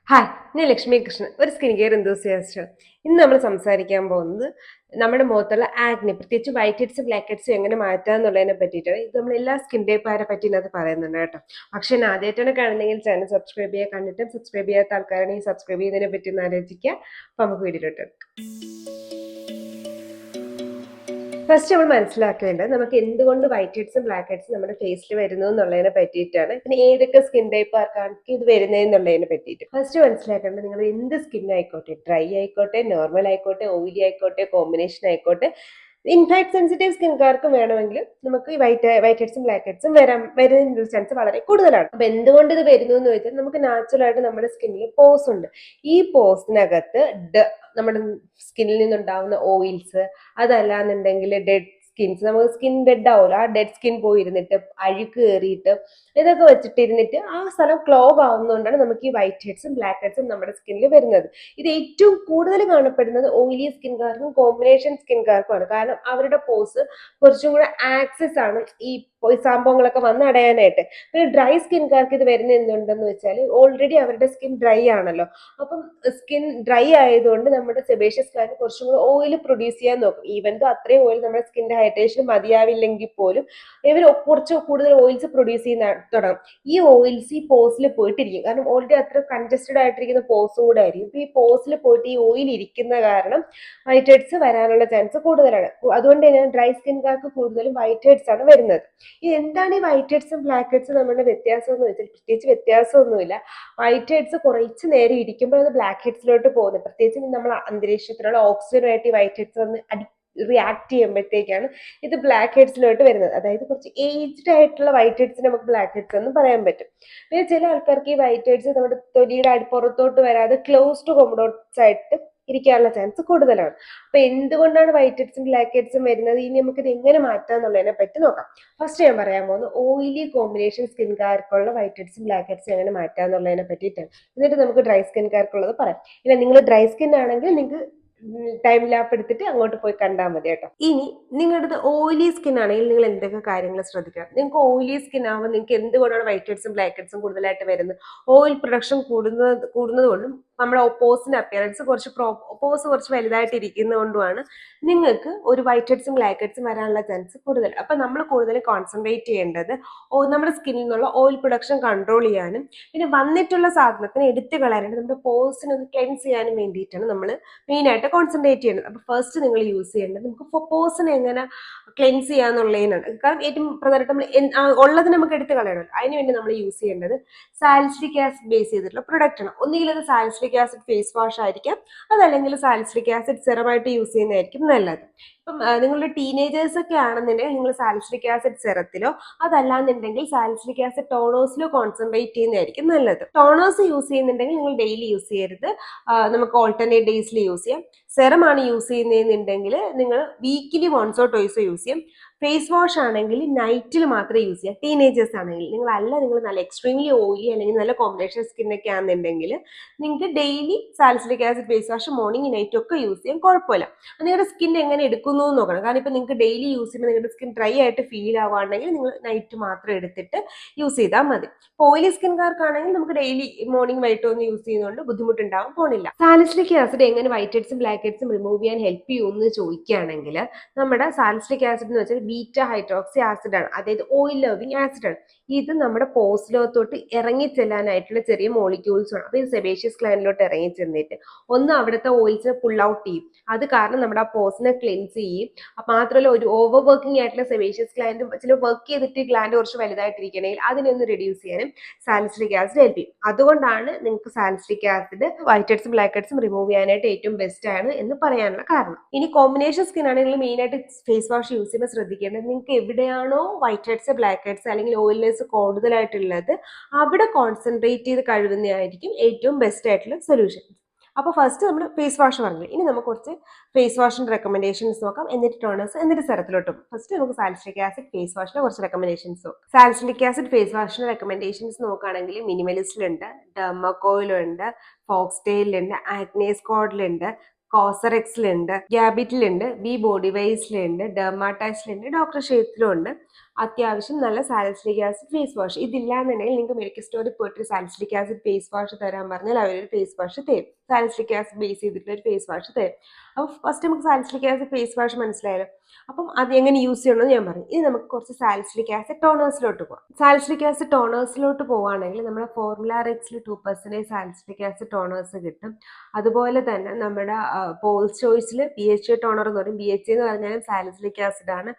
Hi, ഞാൻ ലക്ഷ്മി കൃഷ്ണൻ, ഒരു skin care enthusiast. ഇന്ന് നമ്മൾ സംസാരിക്കാൻ പോകുന്നത് നമ്മുടെ മുഖത്തുള്ള ആഗ്നി, പ്രത്യേകിച്ച് വൈറ്റ് ഹെഡ്സ് ബ്ലാക്ക് ഹെഡ്സ് എങ്ങനെ മാറ്റാം എന്നുള്ളതിനെ പറ്റിയിട്ടാണ്. ഇത് നമ്മൾ എല്ലാ സ്കിൻ ടൈപ്പുകാരെ പറ്റി ഇതിനകത്ത് പറയുന്നുണ്ട് കേട്ടോ. പക്ഷെ ഞാൻ ആദ്യമായിട്ടാണ് കാണുന്നെങ്കിൽ ചാനൽ സബ്സ്ക്രൈബ് ചെയ്യുക, കണ്ടിട്ട് സബ്സ്ക്രൈബ് ചെയ്യാത്ത ആൾക്കാരാണെങ്കിൽ സബ്സ്ക്രൈബ് ചെയ്യുന്നതിനെ പറ്റി ഒന്ന് ആലോചിക്കുക. അപ്പോൾ നമുക്ക് വീഡിയോയിലോട്ട്. ഫസ്റ്റ് നമ്മൾ മനസ്സിലാക്കേണ്ടത് നമുക്ക് എന്തുകൊണ്ട് വൈറ്റ് ഹെഡ്സും ബ്ലാക്ക് ഹെഡ്സും നമ്മുടെ ഫേസിൽ വരുന്നു എന്നുള്ളതിനെ പറ്റിയിട്ടാണ്. പിന്നെ ഏതൊക്കെ സ്കിൻ ടൈപ്പുകാർക്കാണ് ഇത് വരുന്നതെന്നുള്ളതിനെ പറ്റിയിട്ട് ഫസ്റ്റ് മനസ്സിലാക്കേണ്ടത് നിങ്ങൾ എന്ത് സ്കിൻ ആയിക്കോട്ടെ, ഡ്രൈ ആയിക്കോട്ടെ, നോർമൽ ആയിക്കോട്ടെ, ഓയിലി ആയിക്കോട്ടെ, കോമ്പിനേഷൻ ആയിക്കോട്ടെ, ഇൻഫാക്ട് സെൻസിറ്റീവ് സ്കിൻകാർക്ക് വേണമെങ്കിൽ നമുക്ക് ഈ വൈറ്റ് ഹെഡ്സും ബ്ലാക്ക് ഹെഡ്സും വരുന്ന ചാൻസ് വളരെ കൂടുതലാണ്. അപ്പൊ എന്തുകൊണ്ട് ഇത് വരുന്നു എന്ന് ചോദിച്ചാൽ നമുക്ക് നാച്ചുറൽ ആയിട്ട് നമ്മുടെ സ്കിന്നിൽ പോസ് ഉണ്ട്. ഈ പോസിനകത്ത് നമ്മുടെ സ്കിന്നിൽ നിന്നുണ്ടാവുന്ന ഓയിൽസ്, അതല്ലാന്നുണ്ടെങ്കിൽ ഡെഡ് സ്കിൻസ്, നമുക്ക് സ്കിൻ ഡെഡ് ആവുമല്ലോ, ആ ഡെഡ് സ്കിൻ പോയിരുന്നിട്ട് അഴുക്ക് കയറിയിട്ട് ഇതൊക്കെ വെച്ചിട്ടിരുന്നിട്ട് ആ സ്ഥലം ക്ലോഗ് ആവുന്നതുകൊണ്ടാണ് നമുക്ക് ഈ വൈറ്റ് ഹെഡ്സും ബ്ലാക്ക് ഹെഡ്സും നമ്മുടെ സ്കിന്നിൽ വരുന്നത്. ഇത് ഏറ്റവും കൂടുതൽ കാണപ്പെടുന്നത് ഓയിലി സ്കിൻകാർക്കും കോമ്പിനേഷൻ സ്കിൻകാർക്കുമാണ്. കാരണം അവരുടെ പോസ് കുറച്ചും കൂടെ ആക്സസ് ആണ് ഈ സംഭവങ്ങളൊക്കെ വന്ന് അടയാനായിട്ട്. പിന്നെ ഡ്രൈ സ്കിൻകാർക്ക് ഇത് വരുന്ന എന്തുണ്ടെന്ന് വെച്ചാൽ ഓൾറെഡി അവരുടെ സ്കിൻ ഡ്രൈ ആണല്ലോ. അപ്പം സ്കിൻ ഡ്രൈ ആയതുകൊണ്ട് നമ്മുടെ സെബേഷ്യസ് ഗ്ലാൻഡ് കുറച്ചും കൂടെ ഓയിൽ പ്രൊഡ്യൂസ് ചെയ്യാൻ നോക്കും. ഈവൻ ദോ അത്രയും ഓയിൽ നമ്മുടെ സ്കിന്റെ ഹൈഡ്രേഷൻ മതിയാവില്ലെങ്കിൽ പോലും ഇവർ കുറച്ച് കൂടുതൽ ഓയിൽസ് പ്രൊഡ്യൂസ് ചെയ്യുന്ന തുടങ്ങും. ഈ ഓയിൽസ് ഈ പോസിൽ പോയിട്ടിരിക്കും. കാരണം ഓൾറെഡി അത്ര കൺജസ്റ്റഡ് ആയിട്ടിരിക്കുന്ന പോസും കൂടെ ആയിരിക്കും. ഇപ്പൊ ഈ പോസിൽ പോയിട്ട് ഈ ഓയിൽ ഇരിക്കുന്ന കാരണം വൈറ്റ് ഹെഡ്സ് വരാനുള്ള ചാൻസ് കൂടുതലാണ്. അതുകൊണ്ട് തന്നെ ഡ്രൈ സ്കിൻകാർക്ക് കൂടുതലും വൈറ്റ് ഹെഡ്സ് ആണ് വരുന്നത്. ഈ എന്താണ് ഈ വൈറ്റ് ഹെഡ്സും ബ്ലാക്ക് ഹെഡ്സും നമ്മുടെ വ്യത്യാസം എന്ന് വെച്ചാൽ പ്രത്യേകിച്ച് വ്യത്യാസമൊന്നുമില്ല. വൈറ്റ് ഹെഡ്സ് കുറച്ച് നേരം ഇരിക്കുമ്പോൾ അത് ബ്ലാക്ക് ഹെഡ്സിലോട്ട് പോകുന്നത്. പ്രത്യേകിച്ച് നമ്മൾ അന്തരീക്ഷത്തിലുള്ള ഓക്സിജനുമായിട്ട് ഈ വൈറ്റ് ഹെഡ്സ് വന്ന് റിയാക്ട് ചെയ്യുമ്പോഴത്തേക്കാണ് ഇത് ബ്ലാക്ക് ഹെഡ്സിലോട്ട് വരുന്നത്. അതായത് കുറച്ച് ഏജ്ഡ് ആയിട്ടുള്ള വൈറ്റ് ഹെഡ്സിന് നമുക്ക് ബ്ലാക്ക് ഹെഡ്സ് എന്ന് പറയാൻ പറ്റും. പിന്നെ ചില ആൾക്കാർക്ക് ഈ വൈറ്റ് ഹെഡ്സ് നമ്മുടെ തൊലിയുടെ പുറത്തോട്ട് വരാതെ ക്ലോസ്ഡ് കൊമഡോട്സ് ആയിട്ട് ഇരിക്കാനുള്ള ചാൻസ് കൂടുതലാണ്. അപ്പൊ എന്തുകൊണ്ടാണ് വൈറ്റ് ഹെഡ്സും ബ്ലാക്ക് ഹെഡ്സും വരുന്നത്, ഇനി നമുക്ക് ഇത് എങ്ങനെ മാറ്റാം എന്നുള്ളതിനെ പറ്റി നോക്കാം. ഫസ്റ്റ് ഞാൻ പറയാൻ പോകുന്നത് ഓയിലി കോമ്പിനേഷൻ സ്കിൻകാർക്കുള്ള വൈറ്റ് ഹെഡ്സും ബ്ലാക്ക് ഹെഡ്സും എങ്ങനെ മാറ്റാം എന്നുള്ളതിനെ പറ്റിയിട്ടാണ്. എന്നിട്ട് നമുക്ക് ഡ്രൈ സ്കിൻകാർക്കുള്ളത് പറയാം. ഇല്ല, നിങ്ങൾ ഡ്രൈ സ്കിൻ ആണെങ്കിൽ നിങ്ങൾക്ക് ടൈം ലാപ്പ് എടുത്തിട്ട് അങ്ങോട്ട് പോയി കണ്ടാൽ മതി കേട്ടോ. ഇനി നിങ്ങളുടെ ഓയിലി സ്കിൻ ആണെങ്കിൽ നിങ്ങൾ എന്തൊക്കെ കാര്യങ്ങൾ ശ്രദ്ധിക്കണം. നിങ്ങൾക്ക് ഓയിലി സ്കിൻ ആവുമ്പോൾ നിങ്ങൾക്ക് എന്തുകൊണ്ടാണ് വൈറ്റ് ഹെഡ്സും ബ്ലാക്ക് ഹെഡ്സും കൂടുതലായിട്ട് വരുന്നത്? ഓയിൽ പ്രൊഡക്ഷൻ കൂടുന്നത് കൊണ്ടും നമ്മുടെ പോസിന്റെ അപ്പിയറൻസ് കുറച്ച് വലുതായിട്ട് ഇരിക്കുന്നത് കൊണ്ടുമാണ് നിങ്ങൾക്ക് ഒരു വൈറ്റ് ഹെഡ്സും ബ്ലാക്ക് ഹെഡ്സും വരാനുള്ള ചാൻസ് കൂടുതൽ. അപ്പൊ നമ്മൾ കൂടുതൽ കോൺസെൻട്രേറ്റ് ചെയ്യേണ്ടത് നമ്മുടെ സ്കിന്നിൽ നിന്നുള്ള ഓയിൽ പ്രൊഡക്ഷൻ കൺട്രോൾ ചെയ്യാനും പിന്നെ വന്നിട്ടുള്ള സാധനത്തിന് എടുത്തു കളയാനും നമ്മുടെ പോസിനെ ഒന്ന് ക്ലെൻസ് ചെയ്യാനും വേണ്ടിയിട്ടാണ് നമ്മൾ മെയിൻ ആയിട്ട് കോൺസെൻട്രേറ്റ് ചെയ്യുന്നത്. അപ്പൊ ഫസ്റ്റ് നിങ്ങൾ യൂസ് ചെയ്യേണ്ടത് നമുക്ക് പോസിനെ എങ്ങനെ ക്ലെൻസ് ചെയ്യാന്നുള്ളതിനാണ്. കാരണം ഏറ്റവും പ്രധാനമായിട്ട് നമ്മൾ ഉള്ളത് നമുക്ക് എടുത്ത് കളയണം. അതിനുവേണ്ടി നമ്മൾ യൂസ് ചെയ്യേണ്ടത് സാലിസിലിക് ആസിഡ് ബേസ് ചെയ്തിട്ടുള്ള പ്രൊഡക്റ്റ് ആണ്. ഒന്നുകിൽ അത് സാലിസിലിക് ആസിഡ് ഫേസ് വാഷ് ആയിരിക്കാം, അതല്ലെങ്കിൽ സാലിസിലിക് ആസിഡ് സെറമായിട്ട് യൂസ് ചെയ്യുന്നതായിരിക്കും നല്ലത്. ഇപ്പം നിങ്ങളുടെ ടീനേജേഴ്സ് ഒക്കെ ആണെന്നുണ്ടെങ്കിൽ നിങ്ങൾ സാലിസിലിക് ആസിഡ് സെറത്തിലോ അതല്ലാന്നുണ്ടെങ്കിൽ സാലിസിലിക് ആസിഡ് ടോണേഴ്സിലോ കോൺസെൻട്രേറ്റ് ചെയ്യുന്നതായിരിക്കും നല്ലത്. ടോണേഴ്സ് യൂസ് ചെയ്യുന്നുണ്ടെങ്കിൽ നിങ്ങൾ ഡെയിലി യൂസ് ചെയ്യരുത്, നമുക്ക് ഓൾട്ടർനേറ്റ് ഡേയ്സിൽ യൂസ് ചെയ്യാം. സെറമാണ് യൂസ് ചെയ്യുന്നതെന്നുണ്ടെങ്കിൽ നിങ്ങൾ വീക്കിലി വൺസോ ടോയ്സോ യൂസ് ചെയ്യാം. ഫേസ് വാഷ് ആണെങ്കിൽ നൈറ്റിൽ മാത്രമേ യൂസ് ചെയ്യാം. ടീനേജേഴ്സ് ആണെങ്കിൽ നിങ്ങൾ നല്ല എക്സ്ട്രീംലി ഓയിലി അല്ലെങ്കിൽ നല്ല കോമ്പിനേഷൻ സ്കിന്നൊക്കെ ആണെന്നുണ്ടെങ്കിൽ നിങ്ങൾക്ക് daily salicylic acid face wash morning night ഒക്കെ യൂസ് ചെയ്യാൻ കുഴപ്പമില്ല. നിങ്ങളുടെ സ്കിൻ എങ്ങനെ എടുക്കുന്നു എന്ന് നോക്കണം. കാരണം ഇപ്പം നിങ്ങൾക്ക് ഡെയിലി യൂസ് ചെയ്യുമ്പോൾ നിങ്ങളുടെ സ്കിൻ ഡ്രൈ ആയിട്ട് ഫീൽ ആവുകയാണെങ്കിൽ നിങ്ങൾ നൈറ്റ് മാത്രം എടുത്തിട്ട് യൂസ് ചെയ്താൽ മതി. ഓയിലി സ്കിൻകാർക്കാണെങ്കിൽ നമുക്ക് ഡെയിലി മോർണിംഗ് വൈകിട്ട് ഒന്ന് യൂസ് ചെയ്യുന്നതുകൊണ്ട് ബുദ്ധിമുട്ടുണ്ടാവും പോണില്ല. സാലിസിലിക് ആസിഡ് എങ്ങനെ വൈറ്റ് ഹെഡ്സും ബ്ലാക്ക് ഹെഡ്സും റിമൂവ് ചെയ്യാൻ ഹെൽപ്പ് ചെയ്യുമെന്ന് ചോദിക്കുകയാണെങ്കിൽ നമ്മുടെ സാലിസിലിക് ആസിഡ് എന്ന് വെച്ചാൽ ബീറ്റ ഹൈഡ്രോക്സി ആസിഡ് ആണ്. അതായത് ഓയിൽ ലവിങ് ആസിഡ് ആണ്. ഇത് നമ്മുടെ പോസിലോത്തോട്ട് ഇറങ്ങി ചെല്ലാനായിട്ടുള്ള ചെറിയ മോളിക്യൂൾസ് ആണ്. അപ്പൊ ഇത് സെബേഷ്യസ് ഗ്ലാൻഡിലോട്ട് ഇറങ്ങി ചെന്നിട്ട് ഒന്ന് അവിടുത്തെ ഓയിൽസിനെ പുൾ ഔട്ട് ചെയ്യും. അത് കാരണം നമ്മുടെ ആ പോസിനെ ക്ലെൻസ് ചെയ്യും. മാത്രമല്ല ഒരു ഓവർ വർക്കിംഗ് ആയിട്ടുള്ള സെബേഷ്യസ് ഗ്ലാൻഡ് ചില വർക്ക് ചെയ്തിട്ട് ഗ്ലാൻഡ് കുറച്ച് വലുതായിട്ടിരിക്കണമെങ്കിൽ അതിനെ ഒന്ന് റെഡ്യൂസ് ചെയ്യാനും സാലിസിലിക് ആസിഡ് ഹെൽപ്പ് ചെയ്യും. അതുകൊണ്ടാണ് നിങ്ങൾക്ക് സാലിസിലിക് ആസിഡ് വൈറ്റ് ഹെഡ്സും ബ്ലാക്ക് ഹെഡ്സും റിമൂവ് ചെയ്യാനായിട്ട് ഏറ്റവും ബെസ്റ്റ് ആണ് എന്ന് പറയാനുള്ള കാരണം. ഇനി കോമ്പിനേഷൻ സ്കിൻ ആണെങ്കിൽ മെയിൻ ആയിട്ട് ഫേസ് വാഷ് യൂസ് ചെയ്യുമ്പോൾ ശ്രദ്ധിക്കേണ്ടത് നിങ്ങൾക്ക് എവിടെയാണോ വൈറ്റ് ഹെഡ്സ് ബ്ലാക്ക് ഹെഡ്സ് അല്ലെങ്കിൽ ഓയിൽനെസ് കൂടുതലായിട്ടുള്ളത് അവിടെ കോൺസെൻട്രേറ്റ് ചെയ്ത് കഴുകുന്നതായിരിക്കും ഏറ്റവും ബെസ്റ്റ് ആയിട്ടുള്ള സൊല്യൂഷൻ. അപ്പോൾ ഫസ്റ്റ് നമ്മൾ ഫേസ് വാഷ് പറഞ്ഞു. ഇനി നമുക്ക് കുറച്ച് ഫേസ് വാഷിന്റെ റെക്കമെൻഡേഷൻസ് നോക്കാം, എന്നിട്ട് ടോണേഴ്സ്, എന്നിട്ട് സെറത്തിലോട്ടും. ഫസ്റ്റ് നമുക്ക് സാലിസിലിക് ആസിഡ് ഫേസ് വാഷിന്റെ കുറച്ച് റെക്കമെൻഡേഷൻസ് നോക്കാം. സാലിസിലിക് ആസിഡ് ഫേസ് വാഷിന്റെ റെക്കമെൻഡേഷൻസ് നോക്കുകയാണെങ്കിൽ മിനിമലിസ്റ്റിലുണ്ട്, ഡെർമക്കോയിലുണ്ട്, ഫോക്സ്ടെയിലുണ്ട്, ആക്നെ സ്ക്വാഡിലുണ്ട്, കോസറെക്സിലുണ്ട്, ഗ്യാബിറ്റിലുണ്ട്, ബി ബോഡി വൈസിലുണ്ട്, ഡെർമാടാച്ചിലുണ്ട്, ഡോക്ടർ ഷേത്തിലും ഉണ്ട്. അത്യാവശ്യം നല്ല സാലിസിലിക് ആസിഡ് ഫേസ് വാഷ്. ഇതില്ലാന്നുണ്ടെങ്കിൽ നിങ്ങൾക്ക് മെഡിക്കൽ സ്റ്റോറിൽ പോയിട്ട് സാലിസിലിക് ആസിഡ് ഫേസ് വാഷ് തരാൻ പറഞ്ഞാൽ അവരൊരു ഫേസ് വാഷ് തരും. സാലിസിലിക് ആസിഡ് ബേസ് ചെയ്തിട്ടുള്ള ഒരു ഫേസ് വാഷ് തരും. അപ്പോൾ ഫസ്റ്റ് നമുക്ക് സാലിസിലിക് ആസിഡ് ഫേസ് വാഷ് മനസ്സിലായല്ലോ. അപ്പം അത് എങ്ങനെ യൂസ് ചെയ്യണമെന്ന് ഞാൻ പറഞ്ഞു. ഇനി നമുക്ക് കുറച്ച് സാലിസിലിക് ആസിഡ് ടോണേഴ്സിലോട്ട് പോകാം. സാലിസിലിക് ആസിഡ് ടോണേഴ്സിലോട്ട് പോവുകയാണെങ്കിൽ നമ്മുടെ ഫോർമുല റെക്സിൽ 2% സാലിസിലിക് ആസിഡ് ടോണേഴ്സ് കിട്ടും. അതുപോലെ തന്നെ നമ്മുടെ പോൾസ് ചോയ്സിൽ BHA ടോണർ എന്ന് പറയും. BHA എന്ന് പറഞ്ഞാൽ സാലിസിലിക് ആസിഡ് ആണ്.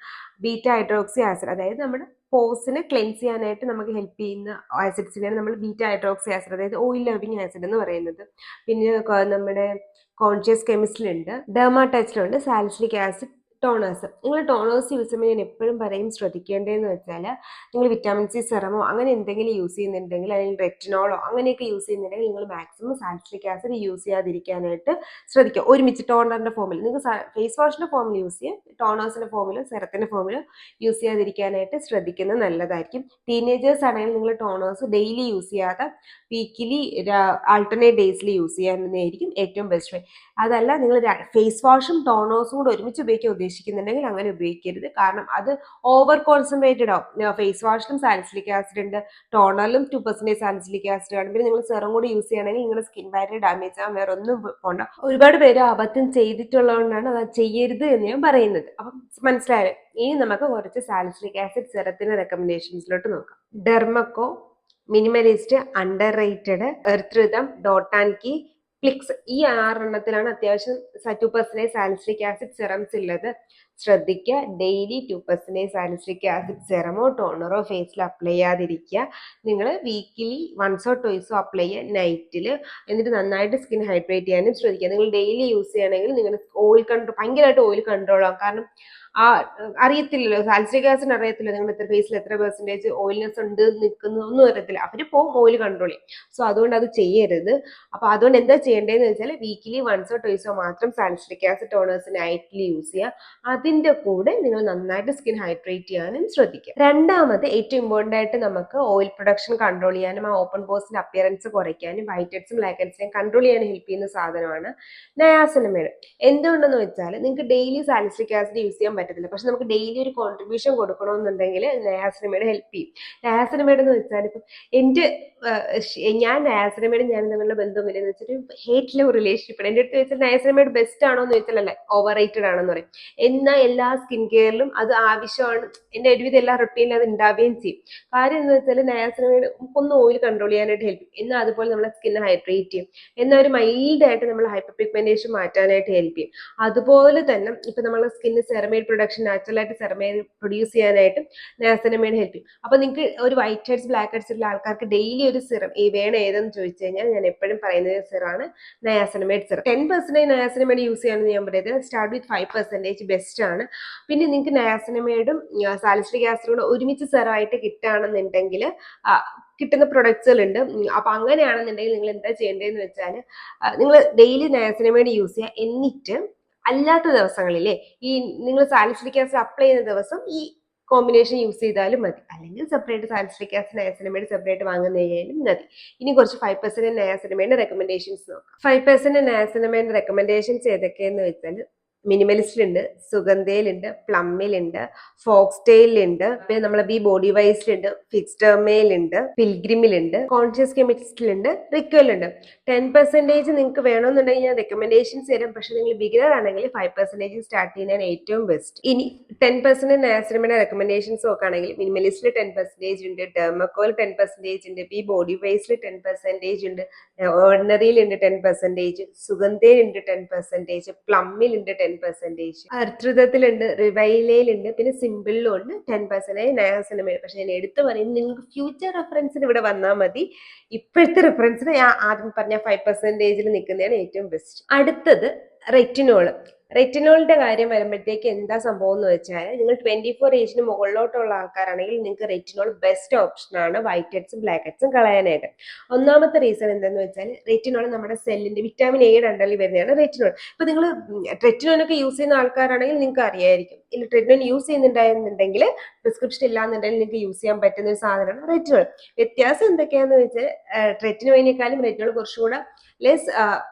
ബീറ്റ ഹൈഡ്രോക്സി ആസിഡ്, അതായത് നമ്മുടെ പോസിനെ ക്ലെൻസ് ചെയ്യാനായിട്ട് നമുക്ക് ഹെൽപ്പ് ചെയ്യുന്ന ആസിഡ്സിനെയാണ് നമ്മൾ ബീറ്റ ഹൈഡ്രോക്സി ആസിഡ്, അതായത് ഓയിൽ ലവിങ് ആസിഡ് എന്ന് പറയുന്നത്. പിന്നെ നമ്മുടെ കോൺഷ്യസ് കെമിസ്റ്റിലുണ്ട്, ഡെർമാടച്ചിലുണ്ട് സാലിസിലിക് ആസിഡ് ടോണേഴ്സ്. നിങ്ങൾ ടോണേഴ്സ് യൂസ് ചെയ്യുമ്പോൾ ഞാൻ എപ്പോഴും പറയും ശ്രദ്ധിക്കേണ്ടതെന്ന് വെച്ചാൽ, നിങ്ങൾ വിറ്റാമിൻ സി സെറമോ അങ്ങനെ എന്തെങ്കിലും യൂസ് ചെയ്യുന്നുണ്ടെങ്കിൽ, അല്ലെങ്കിൽ റെറ്റിനോളോ അങ്ങനെയൊക്കെ യൂസ് ചെയ്യുന്നുണ്ടെങ്കിൽ നിങ്ങൾ മാക്സിമം സാലിസിലിക് ആസിഡ് യൂസ് ചെയ്യാതിരിക്കാനായിട്ട് ശ്രദ്ധിക്കുക. ഒരുമിച്ച് ടോണറിന്റെ ഫോമിൽ നിങ്ങൾക്ക് ഫേസ് വാഷിന്റെ ഫോമിൽ യൂസ് ചെയ്യാം, ടോണേഴ്സിന്റെ ഫോമിലോ സെറത്തിന്റെ ഫോമിലോ യൂസ് ചെയ്യാതിരിക്കാനായിട്ട് ശ്രദ്ധിക്കുന്നത് നല്ലതായിരിക്കും. ടീനേജേഴ്സ് ആണെങ്കിൽ നിങ്ങൾ ടോണേഴ്സ് ഡെയിലി യൂസ് ചെയ്യാതെ വീക്കിലി ആൾട്ടർനേറ്റ് ഡേയ്സിൽ യൂസ് ചെയ്യാവുന്നതായിരിക്കും ഏറ്റവും ബെസ്റ്റ് വേ. അതല്ല നിങ്ങൾ ഫേസ് വാഷും ടോണേഴ്സും കൂടെ ഒരുമിച്ച് ഉപയോഗിക്കാൻ ഉദ്ദേശിക്കുന്നുണ്ടെങ്കിൽ അങ്ങനെ ഉപയോഗിക്കരുത്. കാരണം അത് ഓവർ കോൺസെൻട്രേറ്റഡ് ആവും. ഫേസ് വാഷിലും സാലിസിലിക് ആസിഡ് ഉണ്ട്, ടോണറിലും 2% സാലിസിലിക് ആസിഡ് ആണ്. പിന്നെ നിങ്ങൾ സെറും കൂടി യൂസ് ചെയ്യണമെങ്കിൽ നിങ്ങളുടെ സ്കിൻ ബാരിയർ ഡാമേജ് ആകാൻ വേറെ ഒന്നും പോണ്ട. ഒരുപാട് പേര് അബദ്ധം ചെയ്തിട്ടുള്ളതുകൊണ്ടാണ് അത് ചെയ്യരുത് എന്ന് ഞാൻ പറയുന്നത്. അപ്പം മനസ്സിലായോ? ഇനി നമുക്ക് കുറച്ച് സാലിസിലിക് ആസിഡ് സെറത്തിന്റെ റെക്കമെൻഡേഷൻസിലോട്ട് നോക്കാം. Dermaco, minimalist, underrated, earth rhythm, dot and key, flix, ഈ 6 അത്യാവശ്യം 2% സാലിസിലിക് ആസിഡ് സെറംസ് ഉള്ളത്. ശ്രദ്ധിക്കുക, ഡെയിലി 2% സാലിസിലിക് ആസിഡ് സെറമോ ടോണറോ ഫേസിൽ അപ്ലൈ ചെയ്യാതിരിക്കുക. നിങ്ങൾ വീക്കിലി വൺസോ ട്വൈസോ അപ്ലൈ ചെയ്യുക നൈറ്റിൽ. എന്നിട്ട് നന്നായിട്ട് സ്കിൻ ഹൈഡ്രേറ്റ് ചെയ്യാനും ശ്രദ്ധിക്കുക. നിങ്ങൾ ഡെയിലി യൂസ് ചെയ്യണമെങ്കിൽ നിങ്ങൾ ഓയിൽ കൺട്രോൾ, ഭയങ്കരമായിട്ട് ഓയിൽ കൺട്രോൾ ആവും. കാരണം അറിയത്തില്ലല്ലോ, സാലിസിലിക് ആസിഡ് അറിയത്തില്ല നിങ്ങൾ എത്ര ഫേസിൽ എത്ര പെർസെൻറ്റേജ് ഓയിൽനെസ് ഉണ്ട് നിൽക്കുന്നു ഒന്നും അറിയത്തില്ല. അവർ പോകും ഓയിൽ കൺട്രോൾ ചെയ്യും. സോ അതുകൊണ്ട് അത് ചെയ്യരുത്. അപ്പോൾ അതുകൊണ്ട് എന്താ ചെയ്യേണ്ടതെന്ന് വെച്ചാൽ വീക്കിലി വൺസോ ട്വൈസോ മാത്രം സാലിസിലിക് ആസിഡ് ടോണേഴ്സ് നൈറ്റിൽ യൂസ് ചെയ്യുക. അതിൻ്റെ കൂടെ നിങ്ങൾ നന്നായിട്ട് സ്കിൻ ഹൈഡ്രേറ്റ് ചെയ്യാനും ശ്രദ്ധിക്കുക. രണ്ടാമത് ഏറ്റവും ഇമ്പോർട്ടൻ്റ് ആയിട്ട് നമുക്ക് ഓയിൽ പ്രൊഡക്ഷൻ കൺട്രോൾ ചെയ്യാനും ആ ഓപ്പൺ പോസിന്റെ അപ്പിയറൻസ് കുറയ്ക്കാനും വൈറ്റ് ഹെഡ്സും ബ്ലാക്ക് ഹെഡ്സിനെയും കൺട്രോൾ ചെയ്യാനും ഹെൽപ്പ് ചെയ്യുന്ന സാധനമാണ് നയാസിനമൈഡ്. എന്തുകൊണ്ടെന്ന് വെച്ചാൽ നിങ്ങൾക്ക് ഡെയിലി സാലിസിലിക് ആസിഡ് യൂസ് ചെയ്യാൻ പറ്റത്തില്ല, പക്ഷെ നമുക്ക് ഡെയിലി ഒരു കോൺട്രിബ്യൂഷൻ കൊടുക്കണമെന്നുണ്ടെങ്കിൽ നയാസിനമൈഡ് ഹെൽപ്പ് ചെയ്യും. നയാസിനമൈഡ് എന്ന് വെച്ചാൽ ഇപ്പം ഞാൻ നയാസിനമൈഡും ഞാൻ തമ്മിലുള്ള ബന്ധമില്ല എന്ന് വെച്ചിട്ട് ഹേറ്റ് ലവ് റിലേഷൻഷിപ്പ്. എൻ്റെ അടുത്ത് വെച്ചാൽ നയാസിനമൈഡ് ബെസ്റ്റ് ആണോ എന്ന് ചോദിച്ചാൽ അല്ല, ഓവർ റേറ്റഡ് ആണെന്ന് പറയും. എന്നാൽ എല്ലാ സ്കിൻ കെയറിലും അത് ആവശ്യമാണ്. എൻ്റെ ഒരുവിധം എല്ലാ റൊട്ടീനിലും അത് ഉണ്ടാവുകയും ചെയ്യും. കാര്യം എന്ന് വെച്ചാൽ നയാസിനമൈഡ് ഒന്ന് ഓയിൽ കൺട്രോൾ ചെയ്യാനായിട്ട് ഹെൽപ്പ് ചെയ്യും. എന്നാൽ അതുപോലെ നമ്മളെ സ്കിൻ ഹൈഡ്രേറ്റ് ചെയ്യും. എന്നാൽ ഒരു മൈൽഡായിട്ട് നമ്മൾ ഹൈപ്പർ പിഗ്മെന്റേഷൻ മാറ്റാനായിട്ട് ഹെൽപ്പ് ചെയ്യും. അതുപോലെ തന്നെ ഇപ്പം നമ്മളെ സ്കിന്നിന് സെറമൈഡ് പ്രൊഡക്ഷൻ നാച്ചുറലായിട്ട് സെറമൈഡ് പ്രൊഡ്യൂസ് ചെയ്യാനായിട്ട് നയാസിനമൈഡ് ഹെൽപ്പ് ചെയ്യും. അപ്പം നിങ്ങൾക്ക് ഒരു വൈറ്റ് ഹെഡ്സ് ബ്ലാക്ക് ഹെഡ്സ് ഉള്ള ആൾക്കാർക്ക് ഡെയിലി ഒരു സിറം വേണം ഏതെന്ന് ചോദിച്ചു കഴിഞ്ഞാൽ ഞാൻ എപ്പോഴും പറയുന്ന സിറാണ് നയാസിനമൈഡ് സിറം. 10% നയാസിനമൈഡ് യൂസ് ചെയ്യാമെന്ന് ഞാൻ പറയുന്നത്. സ്റ്റാർട്ട് വിത്ത് 5% ബെസ്റ്റ് ആണ്. പിന്നെ നിങ്ങൾക്ക് നയാസിനമൈഡും സാലിസിലിക് ആസിഡും കൂടെ ഒരുമിച്ച് സെറമായിട്ട് കിട്ടുകയാണെന്നുണ്ടെങ്കിൽ കിട്ടുന്ന പ്രൊഡക്ട്സുകൾ ഉണ്ട്. അപ്പൊ അങ്ങനെയാണെന്നുണ്ടെങ്കിൽ നിങ്ങൾ എന്താ ചെയ്യേണ്ടതെന്ന് വെച്ചാൽ നിങ്ങൾ ഡെയിലി നയാസിനമൈഡ് യൂസ് ചെയ്യുക. എന്നിട്ട് അല്ലാത്ത ദിവസങ്ങളിലെ ഈ നിങ്ങൾ സാലിസിലിക് ആസിഡ് അപ്ലൈ ചെയ്യുന്ന ദിവസം ഈ കോമ്പിനേഷൻ യൂസ് ചെയ്താലും മതി. അല്ലെങ്കിൽ separate salicylic acid niacinamide separate വാങ്ങുന്നതിനും മതി. ഇനി കുറച്ച് 5% നയാസിനമൈഡിന്റെ റെക്കമെൻഡേഷൻസ് നോക്കാം. 5% നയാസിനമൈഡിന്റെ റെക്കമെൻഡേഷൻസ് ഏതൊക്കെയെന്ന് വെച്ചാൽ മിനിമലിസ്റ്റിലുണ്ട്, സുഗന്ധയിലുണ്ട്, പ്ലമ്മിലുണ്ട്, ഫോക്സ്റ്റെയിലുണ്ട്, പിന്നെ നമ്മളെ ബി ബോഡി വൈസിലുണ്ട്, ഫിക്സ്ഡെർമയിലുണ്ട്, പിൽഗ്രിമിലുണ്ട്, കോൺഷ്യസ് കെമിസ്റ്റിലുണ്ട്, റിക്വലുണ്ട്. 10% നിങ്ങൾക്ക് വേണമെന്നുണ്ടെങ്കിൽ ഞാൻ റെക്കമെൻഡേഷൻസ് തരും. പക്ഷെ നിങ്ങൾ ബിഗിനർ ആണെങ്കിൽ 5% സ്റ്റാർട്ട് ചെയ്യുന്നതാണ് ഏറ്റവും ബെസ്റ്റ്. ഇനി 10% നയാസിനമൈഡ് റെക്കമെൻഡേഷൻസ് നോക്കുകയാണെങ്കിൽ മിനിമലിസ്റ്റിൽ 10% ഉണ്ട്, ഡെർമക്കോയിൽ 10% ഉണ്ട്, ബി ബോഡി വൈസിൽ 10% ഉണ്ട്, ഓർഡിനറിയിലുണ്ട് 10%, സുഗന്ധയിലുണ്ട് 10%, പ്ലമ്മിലുണ്ട് 10%, അർത്രതത്തിലുണ്ട്, റിവൈലയിലുണ്ട്, പിന്നെ സിമ്പിളിലും ഉണ്ട് 10% നയാസിനമൈഡ്. പക്ഷെ ഞാൻ എടുത്തു പറയുന്നത് നിങ്ങൾക്ക് ഫ്യൂച്ചർ റെഫറൻസിന് ഇവിടെ വന്നാൽ മതി. ഇപ്പോഴത്തെ റെഫറൻസിന് ഞാൻ ആദ്യം പറഞ്ഞ 5%-ൽ നിൽക്കുന്നതാണ് ഏറ്റവും ബെസ്റ്റ്. അടുത്തത് റെറ്റിനോൾ. റെറ്റിനോളിന്റെ കാര്യം വരുമ്പോഴത്തേക്ക് എന്താ സംഭവം എന്ന് വെച്ചാൽ നിങ്ങൾ 24 ഏജിന് മുകളിലോട്ടുള്ള ആൾക്കാരാണെങ്കിൽ നിങ്ങൾക്ക് റെറ്റിനോൾ ബെസ്റ്റ് ഓപ്ഷനാണ് വൈറ്റ് ഹെഡ്സും ബ്ലാക്ക് ഹെഡ്സും കളയാനായിട്ട്. ഒന്നാമത്തെ റീസൺ എന്താണെന്ന് വെച്ചാൽ റെറ്റിനോൾ നമ്മുടെ സെല്ലിന്റെ വിറ്റാമിൻ എ അണ്ടറിൽ വരുന്നതാണ് റെറ്റിനോൾ. ഇപ്പൊ നിങ്ങൾ റെറ്റിനോളൊക്കെ യൂസ് ചെയ്യുന്ന ആൾക്കാരാണെങ്കിൽ നിങ്ങൾക്ക് അറിയായിരിക്കും. ഇല്ല റെറ്റിനോൾ യൂസ് ചെയ്യുന്നുണ്ടായിരുന്നുണ്ടെങ്കിൽ പ്രിസ്ക്രിപ്ഷൻ ഇല്ലാന്നുണ്ടെങ്കിൽ നിങ്ങൾക്ക് യൂസ് ചെയ്യാൻ പറ്റുന്ന ഒരു സാധനമാണ് റെറ്റിനോൾ. വ്യത്യാസം എന്തൊക്കെയാന്ന് വെച്ചാൽ റെറ്റിനോയിനേക്കാളും റെറ്റിനോൾ കുറച്ചുകൂടെ ലെസ്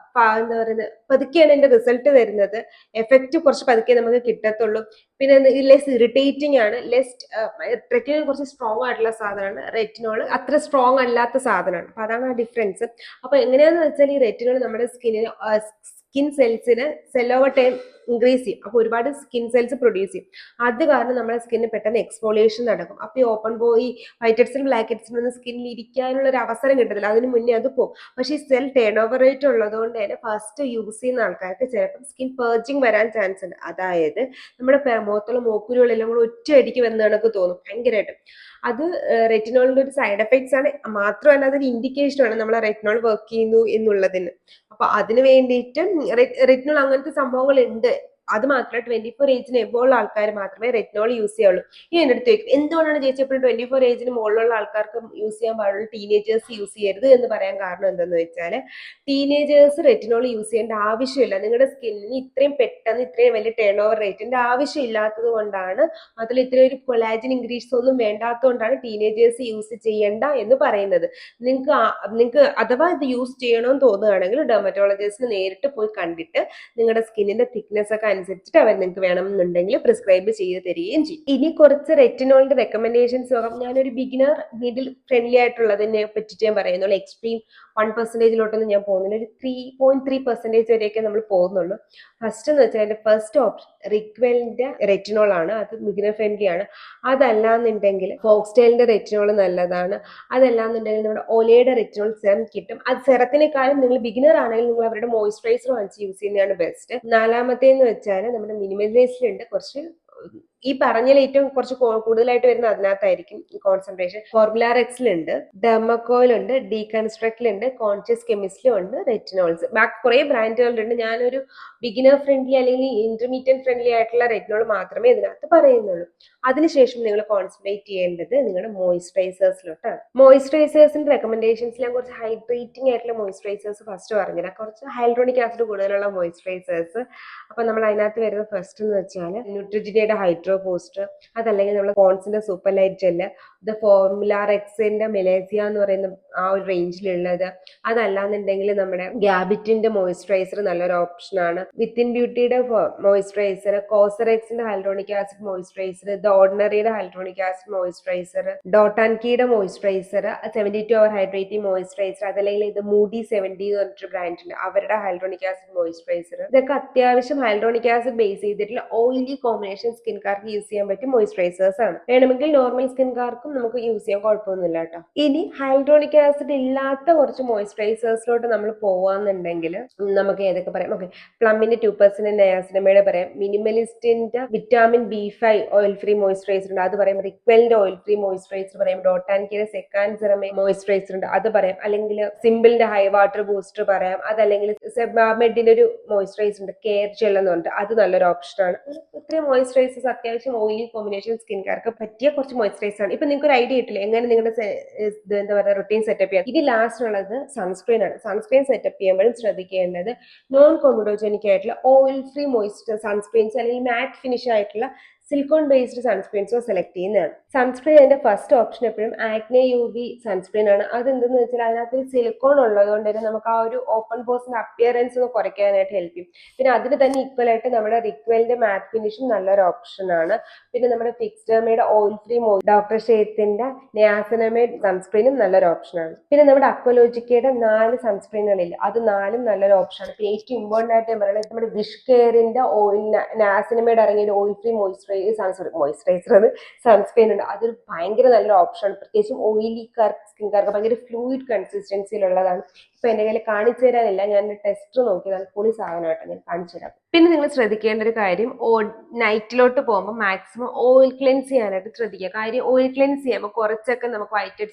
എന്താ പറയുന്നത്, പതുക്കെയാണ് ഇതിന്റെ റിസൾട്ട് തരുന്നത്. എഫക്റ്റ് കുറച്ച് പതുക്കെ നമുക്ക് കിട്ടത്തുള്ളൂ. പിന്നെ ലെസ് ഇറിറ്റേറ്റിംഗ് ആണ്. റെറ്റിനോൾ കുറച്ച് സ്ട്രോങ് ആയിട്ടുള്ള സാധനമാണ്, റെറ്റിനോൾ അത്ര സ്ട്രോങ് അല്ലാത്ത സാധനമാണ്. അപ്പൊ അതാണ് ആ ഡിഫറൻസ്. അപ്പൊ എങ്ങനെയാന്ന് വെച്ചാൽ ഈ റെറ്റിനോൾ നമ്മുടെ സ്കിൻ സെൽസിന് സെൽ ഓവർ ടൈം ഇൻക്രീസ് ചെയ്യും. അപ്പൊ ഒരുപാട് സ്കിൻ സെൽസ് പ്രൊഡ്യൂസ് ചെയ്യും. അത് കാരണം നമ്മുടെ സ്കിന്നിന് പെട്ടെന്ന് എക്സ്ഫോളിയേഷൻ നടക്കും. അപ്പൊ ഈ വൈറ്റ് ഹെഡ്സിനും ബ്ലാക്ക് ഹെഡ്സിനും ഒന്നും സ്കിന്നിൽ ഇരിക്കാനുള്ള ഒരു അവസരം കിട്ടത്തില്ല. അതിന് മുന്നേ അത് പോകും. പക്ഷെ ഈ സെൽ ടേൺ ഓവർ റേറ്റ് ഉള്ളതുകൊണ്ട് തന്നെ ഫസ്റ്റ് യൂസ് ചെയ്യുന്ന ആൾക്കാർക്ക് ചിലപ്പോൾ സ്കിൻ പേർജിങ് വരാൻ ചാൻസ് ഉണ്ട്. അതായത് നമ്മുടെ മുഖത്തുള്ള മോക്കുരുകളെല്ലാം കൂടെ ഒറ്റയടിക്ക് വന്ന് കണക്ക് തോന്നും ഭയങ്കരമായിട്ട്. അത് റെറ്റിനോളിന്റെ ഒരു സൈഡ് എഫക്ട്സ് ആണ്. മാത്രമല്ല അതൊരു ഇൻഡിക്കേഷൻ ആണ് നമ്മളെ റെറ്റിനോൾ വർക്ക് ചെയ്യുന്നു എന്നുള്ളതിന്. അപ്പൊ അതിന് വേണ്ടിയിട്ട് റെറ്റിനോൾ അങ്ങനത്തെ സംഭവങ്ങൾ ഉണ്ട്. അത് മാത്രമല്ല 24 ഏജിന് എബോൾ ആൾക്കാർ മാത്രമേ റെറ്റിനോൾ യൂസ് ചെയ്യുള്ളൂ. ഇനി എൻ്റെ അടുത്ത് ചോദിക്കും, എന്തുകൊണ്ടാണ് ചേച്ചി എപ്പോഴും 24 ഏജിന് മുകളിലുള്ള ആൾക്കാർക്ക് യൂസ് ചെയ്യാൻ പാടുള്ളൂ, ടീനേജേഴ്സ് യൂസ് ചെയ്യരുത് എന്ന് പറയാൻ കാരണം എന്തെന്ന് വെച്ചാൽ, ടീനേജേഴ്സ് റെറ്റിനോൾ യൂസ് ചെയ്യേണ്ട ആവശ്യമില്ല. നിങ്ങളുടെ സ്കിന്നിന് ഇത്രയും പെട്ടെന്ന് ഇത്രയും വലിയ ടേൺ ഓവർ റേറ്റിന്റെ ആവശ്യം ഇല്ലാത്തത് കൊണ്ടാണ്, അതിൽ ഇത്രയും ഒരു കൊളാജൻ ഇൻക്രീസ് ഒന്നും വേണ്ടാത്തതുകൊണ്ടാണ് ടീനേജേഴ്സ് യൂസ് ചെയ്യണ്ട എന്ന് പറയുന്നത്. നിങ്ങൾക്ക് അഥവാ ഇത് യൂസ് ചെയ്യണമെന്ന് തോന്നുകയാണെങ്കിൽ ഡെർമറ്റോളജിസ്റ്റിനെ നേരിട്ട് പോയി കണ്ടിട്ട് നിങ്ങളുടെ സ്കിന്നിന്റെ തിക്നെസ് ഒക്കെ അനുസരിച്ചിട്ട് അവർ നിങ്ങൾക്ക് വേണമെന്നുണ്ടെങ്കിൽ പ്രിസ്ക്രൈബ് ചെയ്ത് തരികയും ചെയ്യും. ഇനി കുറച്ച് റെറ്റിനോളിന്റെ റെക്കമെൻഡേഷൻസ് നോക്കാം. ഞാനൊരു ബിഗിനർ മിഡിൽ ഫ്രണ്ട്ലി ആയിട്ടുള്ളതിനെ പറ്റിയിട്ട് ഞാൻ പറയുന്നുള്ളൂ. എക്സ്ട്രീം 1%ലോട്ടൊന്നും ഞാൻ പോകുന്നില്ല. ഒരു 3.3% വരെയൊക്കെ നമ്മൾ പോകുന്നുള്ളൂ. ഫസ്റ്റ് എന്ന് വെച്ചാൽ എൻ്റെ ഫസ്റ്റ് ഓപ്ഷൻ റിക്വലിന്റെ റെറ്റിനോൾ ആണ്. അത് ബിഗിനർ ഫ്രണ്ട്ലി ആണ്. അതല്ലാന്നുണ്ടെങ്കിൽ ഫോക്സ്റ്റൈലിന്റെ റെറ്റിനോൾ നല്ലതാണ്. അതല്ലാന്നുണ്ടെങ്കിൽ നമ്മുടെ ഒലയുടെ റെറ്റിനോൾ സെറം കിട്ടും. അത് സെറത്തിനേക്കാളും നിങ്ങൾ ബിഗിനർ ആണെങ്കിൽ നിങ്ങൾ അവരുടെ മോയിസ്ചറൈസർ വാങ്ങിച്ച് യൂസ് ചെയ്യുന്നതാണ് ബെസ്റ്റ്. നാലാമത്തേന്ന് വെച്ചാൽ നമ്മുടെ മിനിമൈസേഷനുണ്ട് കുറച്ച്, ഈ പറഞ്ഞതിൽ ഏറ്റവും കുറച്ച് കൂടുതലായിട്ട് വരുന്ന അതിനകത്തായിരിക്കും കോൺസെൻട്രേഷൻ. ഫോർമുലാർ എക്സിലുണ്ട്, ഡെർമക്കോയിലുണ്ട്, ഡീകൺസ്ട്രക്റ്റിലുണ്ട്, conscious കെമിസ്റ്റിലുണ്ട് retinols. ബാക്കി കുറെ ബ്രാൻഡുകളുണ്ട്. ഞാനൊരു ബിഗിനർ ഫ്രണ്ട്ലി അല്ലെങ്കിൽ ഇന്റർമീഡിയറ്റ് ഫ്രണ്ട്ലി ആയിട്ടുള്ള റെറ്റിനോൾ മാത്രമേ ഇതിനകത്ത് പറയുന്നുള്ളൂ. അതിനുശേഷം നിങ്ങൾ കോൺസെൻട്രേറ്റ് ചെയ്യേണ്ടത് നിങ്ങളുടെ മോയിസ്ചറൈസേഴ്സിലോട്ടാണ്. മോയിസ്ചറൈസേഴ്സിന്റെ റെക്കമെൻഡേഷൻസ് ഞാൻ കുറച്ച് ഹൈഡ്രേറ്റിംഗ് ആയിട്ടുള്ള മോയിസ്ചറൈസേഴ്സ് ഫസ്റ്റ് പറഞ്ഞുതരാം. കുറച്ച് ഹൈൽഡ്രോണിക് ആസിഡ് കൂടുതലുള്ള മോയിസ്ചറൈസേഴ്സ്. അപ്പൊ നമ്മൾ അതിനകത്ത് വരുന്ന ഫസ്റ്റ് എന്ന് വെച്ചാൽ ന്യൂട്രിജിനയുടെ ഹൈഡ്രോ പോസ്റ്റർ, അതല്ലെങ്കിൽ നമ്മൾ പോൺസിന്റെ സൂപ്പർ ലൈറ്റ് ജെല്ല്, ഇത് ഫോർമുലാർ എക്സിന്റെ മെലേസിയ എന്ന് പറയുന്ന ആ ഒരു റേഞ്ചിലുള്ളത്. അതല്ലാന്നുണ്ടെങ്കിൽ നമ്മുടെ ഗ്യാബിറ്റിന്റെ മോയിസ്ചറൈസർ നല്ലൊരു ഓപ്ഷനാണ്. വിത്തിൻ ബ്യൂട്ടിയുടെ മോയിസ്ചറൈസർ, കോസറെക്സിന്റെ ഹൈൽഡ്രോണിക് ആസിഡ് മോയിസ്ചറൈസർ, ദ ഓർഡിനറിയുടെ ഹൈൽഡ്രോണിക് ആസിഡ് മോയിസ്ചറൈസർ, ഡോട്ടാൻകിയുടെ മോയിസ്ചറൈസർ 72 അവർ ഹൈഡ്രേറ്റിംഗ് മോയിസ്ചറൈസർ, അതല്ലെങ്കിൽ ഇത് മൂഡി 70 എന്ന് പറഞ്ഞിട്ട് ബ്രാൻഡ് ഉണ്ട്, അവരുടെ ഹൈൽഡ്രോണിക് ആസിഡ് മോയിസ്ചറൈസർ. ഇതൊക്കെ അത്യാവശ്യം ഹൈൽഡ്രോണിക് ആസിഡ് ബേസ് ചെയ്തിട്ടുള്ള ഓയിലി കോമ്പിനേഷൻ സ്കിൻകാർക്ക് യൂസ് ചെയ്യാൻ പറ്റിയ മോയിസ്ചറൈസേഴ്സ് ആണ്. വേണമെങ്കിൽ നോർമൽ സ്കിൻകാർക്കും നമുക്ക് യൂസ് ചെയ്യാൻ കുഴപ്പമൊന്നുമില്ല കേട്ടോ. ഇനി ഹൈൽഡ്രോണിക് ആസിഡ് ഇല്ലാത്ത കുറച്ച് മോയിസ്ചറൈസേഴ്സിലോട്ട് നമ്മൾ പോവാന്നുണ്ടെങ്കിൽ നമുക്ക് ഏതൊക്കെ പറയാം? ഓക്കെ, പ്ലമ്മിന്റെ 2% നയാസിനമൈഡ് പറയാം, മിനിമലിസ്റ്റിന്റെ vitamin B5 oil free moisturiser ഉണ്ട്, അത് പറയാം. റിക്വലിന്റെ ഓയിൽ ഫ്രീ മോയിസ്ചറൈസർ പറയാം. ഡോട്ടാൻകിയുടെ സെക്കാൻഡ് സെറമൈ മോയിസ്ചറൈസർ ഉണ്ട്, അത് പറയാം. അല്ലെങ്കിൽ സിമ്പിളിന്റെ ഹൈ വാട്ടർ ബൂസ്റ്റർ പറയാം. അതല്ലെങ്കിൽ സെബാമെഡിന്റെ ഒരു മോയിസ്ചറൈസർ ഉണ്ട്, കെയർ ജെൽ എന്ന് പറഞ്ഞിട്ട്, അത് നല്ലൊരു ഓപ്ഷനാണ്. ഇത്രയും മോയിസ്ചറൈസേഴ്സ് അത്യാവശ്യം ഓയിലി കോമ്പിനേഷൻ സ്കിൻകാർക്ക് പറ്റിയ കുറച്ച് മോയിസ്ചറൈസർ ആണ്. ഇപ്പൊ നിങ്ങൾക്ക് ഒരു ഐഡിയ കിട്ടില്ല എങ്ങനെ നിങ്ങളുടെ എന്താ പറയുക റൊട്ടീൻ സെറ്റപ്പ് ചെയ്യാം. ഇത് ലാസ്റ്റ് ഉള്ളത് സൺസ്ക്രീൻ ആണ്. സൺസ്ക്രീൻ സെറ്റപ്പ് ചെയ്യുമ്പോഴും ശ്രദ്ധിക്കേണ്ടത് നോൺ കോമഡോജനിക് ആയിട്ടുള്ള ഓയിൽ ഫ്രീ മോയിസ്ചർ സൺസ്ക്രീൻസ് അല്ലെങ്കിൽ മാറ്റ് ഫിനിഷ് ആയിട്ടുള്ള സിലിക്കോൺ ബേസ്ഡ് സൺസ്ക്രീൻസോ സെലക്ട് ചെയ്യുന്നതാണ്. സൺസ്ക്രീൻ അതിന്റെ ഫസ്റ്റ് ഓപ്ഷൻ എപ്പോഴും ആക്നെ UV സൺസ്ക്രീൻ ആണ്. അതെന്തെന്ന് വെച്ചാൽ അതിനകത്ത് സിലിക്കോൺ ഉള്ളതുകൊണ്ട് തന്നെ നമുക്ക് ആ ഒരു ഓപ്പൺ പോസിന്റെ അപ്പിയറൻസ് ഒന്ന് കുറയ്ക്കാനായിട്ട് ഹെൽപ്പ് ചെയ്യും. പിന്നെ അതിന് തന്നെ ഈക്വൽ ആയിട്ട് നമ്മുടെ റിക്വലിന്റെ മാറ്റ് ഫിനിഷും നല്ലൊരു ഓപ്ഷൻ ആണ്. പിന്നെ നമ്മുടെ ഫിക്സ്ഡെർമയുടെ ഓയിൽ ഫ്രീ ഡോക്ടർ ഷേത്തിന്റെ നിയാസിനമൈഡ് സൺസ്ക്രീനും നല്ലൊരു ഓപ്ഷനാണ്. പിന്നെ നമ്മുടെ അക്വലോജിക്കയുടെ 4 സൺസ്ക്രീനുകളില്ല, അത് 4ഉം നല്ലൊരു ഓപ്ഷനാണ്. പിന്നെ ഏറ്റവും ഇമ്പോർട്ടന്റ് ആയിട്ട് പറയുന്നത് നമ്മുടെ വിഷ് കെയറിന്റെ ഓയിൽ നിയാസിനമൈഡ് ഇറങ്ങിയ ഓയിൽ ഫ്രീ മോയിസ്ചറൈസർ സൺസ്ക്രീൻ ഉണ്ട്, അതൊരു ഭയങ്കര നല്ലൊരു ഓപ്ഷനാണ്. പ്രത്യേകിച്ചും ഓയിലി സ്കിൻകാർക്ക് ഭയങ്കര ഫ്ലൂയിഡ് കൺസിസ്റ്റൻസിയിലുള്ളതാണ്. ഇപ്പൊ എന്റെ കയ്യിൽ കാണിച്ചു തരാനില്ല, ഞാൻ ടെസ്റ്റർ നോക്കിയതാണ്, പൊളി സാധനമായിട്ട് ഞാൻ കാണിച്ചു തരാം. പിന്നെ നിങ്ങൾ ശ്രദ്ധിക്കേണ്ട ഒരു കാര്യം, നൈറ്റിലോട്ട് പോകുമ്പോൾ മാക്സിമം ഓയിൽ ക്ലെൻസ് ചെയ്യാനായിട്ട് ശ്രദ്ധിക്കുക. കാര്യം ഓയിൽ ക്ലെൻസ് ചെയ്യുമ്പോൾ കുറച്ചൊക്കെ നമുക്ക് വൈറ്റ്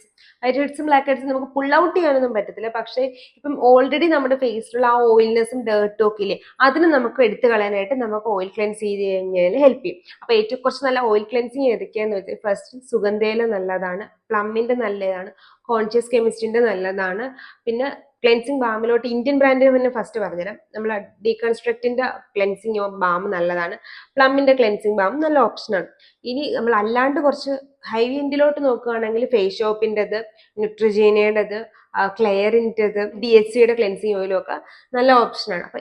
ഹെഡ്സും ബ്ലാക്ക് ഹെഡ്സും നമുക്ക് പുൾ ഔട്ട് ചെയ്യാനൊന്നും പറ്റത്തില്ല. പക്ഷേ ഇപ്പം ഓൾറെഡി നമ്മുടെ ഫേസിലുള്ള ആ ഓയിൽനെസ്സും ഡേർട്ടും ഒക്കെ ഇല്ലേ, അതിന് നമുക്ക് എടുത്തു കളയാനായിട്ട് നമുക്ക് ഓയിൽ ക്ലെൻസ് ചെയ്ത് കഴിഞ്ഞാൽ ഹെൽപ്പ് ചെയ്യും. അപ്പൊ ഏറ്റവും കുറച്ച് നല്ല ഓയിൽ ക്ലെൻസിങ് ഏതൊക്കെയാന്ന് വെച്ചാൽ ഫസ്റ്റ് സുഗന്ധയില നല്ലതാണ്, പ്ലമ്മിന്റെ നല്ലതാണ്, കോൺഷ്യസ് കെമിസ്റ്റിന്റെ നല്ലതാണ്, പിന്നെ ക്ലെൻസിങ് ബാമിലോട്ട് ഇന്ത്യൻ ബ്രാൻഡിന് തന്നെ ഫസ്റ്റ് പറഞ്ഞുതരാം. നമ്മൾ ഡീകൺസ്ട്രക്റ്റിന്റെ ക്ലെൻസിങ് ബാം നല്ലതാണ്. പ്ലമ്മിന്റെ ക്ലെൻസിങ് ബാം നല്ല ഓപ്ഷനാണ്. ഇനി നമ്മൾ അല്ലാണ്ട് കുറച്ച് ഹൈ എൻഡിലോട്ട് നോക്കുകയാണെങ്കിൽ ഫേസ് ഷോപ്പിൻ്റെത്, ന്യൂട്രിജീനയുടേത്, ക്ലെയറിൻ്റെത്, DHCയുടെ ക്ലെൻസിങ് ഓയിലും ഒക്കെ നല്ല ഓപ്ഷനാണ്. അപ്പൊ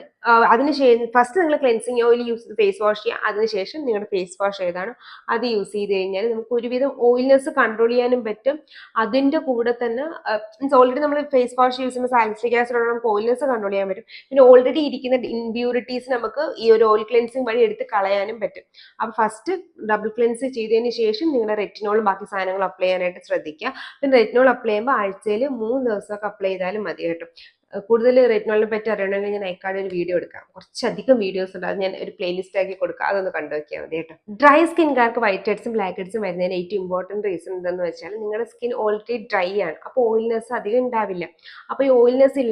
അതിനുശേഷം ഫസ്റ്റ് നിങ്ങൾ cleansing oil use face wash ചെയ്യുക. അതിനുശേഷം നിങ്ങളുടെ ഫേസ് വാഷ് ഏതാണ് അത് യൂസ് ചെയ്ത് കഴിഞ്ഞാൽ നമുക്ക് ഒരുവിധം ഓയിൽനെസ് കൺട്രോൾ ചെയ്യാനും പറ്റും. അതിന്റെ കൂടെ തന്നെ മീൻസ് ഓൾറെഡി നമ്മൾ ഫേസ് വാഷ് യൂസ് ചെയ്യുമ്പോൾ സാലിസിലിക് ആസിഡ് നമുക്ക് ഓയിൽനെസ് കൺട്രോൾ ചെയ്യാൻ പറ്റും. പിന്നെ ഓൾറെഡി ഇരിക്കുന്ന ഇംപ്യൂരിറ്റീസ് നമുക്ക് ഈ ഒരു ഓയിൽ ക്ലെൻസിങ് വഴി എടുത്ത് കളയാനും പറ്റും. അപ്പൊ ഫസ്റ്റ് ഡബിൾ ക്ലെൻസ് ചെയ്തതിന് ശേഷം നിങ്ങളുടെ റെറ്റിനോളും ബാക്കി സാധനങ്ങളും അപ്ലൈ ചെയ്യാനായിട്ട് ശ്രദ്ധിക്കുക. പിന്നെ റെറ്റിനോൾ അപ്ലൈ ചെയ്യുമ്പോൾ ആഴ്ചയിൽ 3 ദിവസമൊക്കെ അപ്ലൈ ചെയ്താലും മതി കേട്ടോ. കൂടുതൽ റെറ്റിനോളിനെ പറ്റി അറിയണമെങ്കിൽ ഞാൻ അയക്കാട് ഒരു വീഡിയോ എടുക്കാം. കുറച്ചധികം വീഡിയോസ് ഉണ്ട്, അത് ഞാൻ ഒരു പ്ലേലിസ്റ്റ് ആക്കി കൊടുക്കാം, അതൊന്ന് കണ്ടു നോക്കിയാൽ മതി കേട്ടോ. ഡ്രൈ സ്കിൻകാർക്ക് വൈറ്റ് ഹെഡ്സും ബ്ലാക്ക് ഹെഡ്സും വരുന്നതിന് ഏറ്റവും ഇമ്പോർട്ടൻറ്റ് റീസൺ എന്താണെന്ന് വെച്ചാൽ നിങ്ങളുടെ സ്കിൻ ഓൾറെഡി ഡ്രൈ ആണ്. അപ്പോൾ ഓയിൽനെസ് അധികം ഉണ്ടാവില്ല. അപ്പോൾ ഈ ഓയിൽനെസ്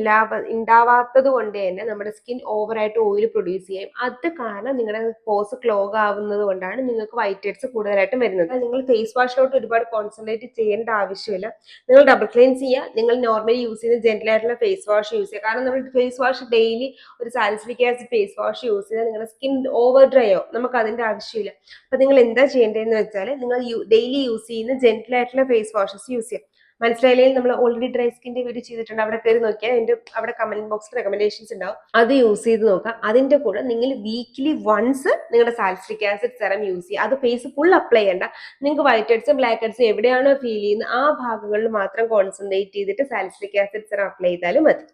ഉണ്ടാവാത്തത് കൊണ്ട് തന്നെ നമ്മുടെ സ്കിൻ ഓവറായിട്ട് ഓയിൽ പ്രൊഡ്യൂസ് ചെയ്യും. അത് കാരണം നിങ്ങളുടെ പോസ് ക്ലോഗ് ആവുന്നത് കൊണ്ടാണ് നിങ്ങൾക്ക് വൈറ്റ് ഹെഡ്സ് കൂടുതലായിട്ടും വരുന്നത്. നിങ്ങൾ ഫേസ് വാഷിലോട്ട് ഒരുപാട് കോൺസെൻട്രേറ്റ് ചെയ്യേണ്ട ആവശ്യമില്ല. നിങ്ങൾ ഡബിൾ ക്ലെൻസ് ചെയ്യുക. നിങ്ങൾ നോർമലി യൂസ് ചെയ്യുന്ന ജെന്റിൽ ആയിട്ടുള്ള ഫേസ് വാഷ് യൂസ് ചെയ്യുക. കാരണം നമ്മൾ ഫേസ് വാഷ് ഡെയിലി ഒരു salicylic acid face wash use ചെയ്താൽ നിങ്ങളുടെ സ്കിൻ ഓവർ ഡ്രൈ ആവും. നമുക്ക് അതിന്റെ ആവശ്യമില്ല. അപ്പൊ നിങ്ങൾ എന്താ ചെയ്യേണ്ടതെന്ന് വെച്ചാൽ നിങ്ങൾ ഡെയിലി യൂസ് ചെയ്യുന്ന ജെന്റിൽ ആയിട്ടുള്ള ഫേസ് വാഷസ് യൂസ് ചെയ്യാം. മനസ്സിലായില്ലെങ്കിൽ നമ്മൾ ഓൾറെഡി ഡ്രൈ സ്കിന്റെ വീഡിയോ ചെയ്തിട്ടുണ്ട്, അവിടെ കയറി നോക്കിയാൽ എൻ്റെ അവിടെ കമന്റ് ബോക്സിൽ റെക്കമെൻഡേഷൻസ് ഉണ്ടാവും, അത് യൂസ് ചെയ്ത് നോക്കാം. അതിന്റെ കൂടെ നിങ്ങൾ വീക്ക്ലി വൺസ് നിങ്ങളുടെ സാലിസിലിക് ആസിഡ് സെറം യൂസ് ചെയ്യുക. അത് ഫേസ് ഫുൾ അപ്ലൈ ചെയ്യണ്ട. നിങ്ങൾക്ക് വൈറ്റ് ഹെഡ്സും ബ്ലാക്ക് ഹെഡ്സും എവിടെയാണോ ഫീൽ ചെയ്യുന്നത് ആ ഭാഗങ്ങളിൽ മാത്രം കോൺസെൻട്രേറ്റ് ചെയ്തിട്ട് സാലിസിലിക് ആസിഡ് സെറം അപ്ലൈ ചെയ്താലും മതി.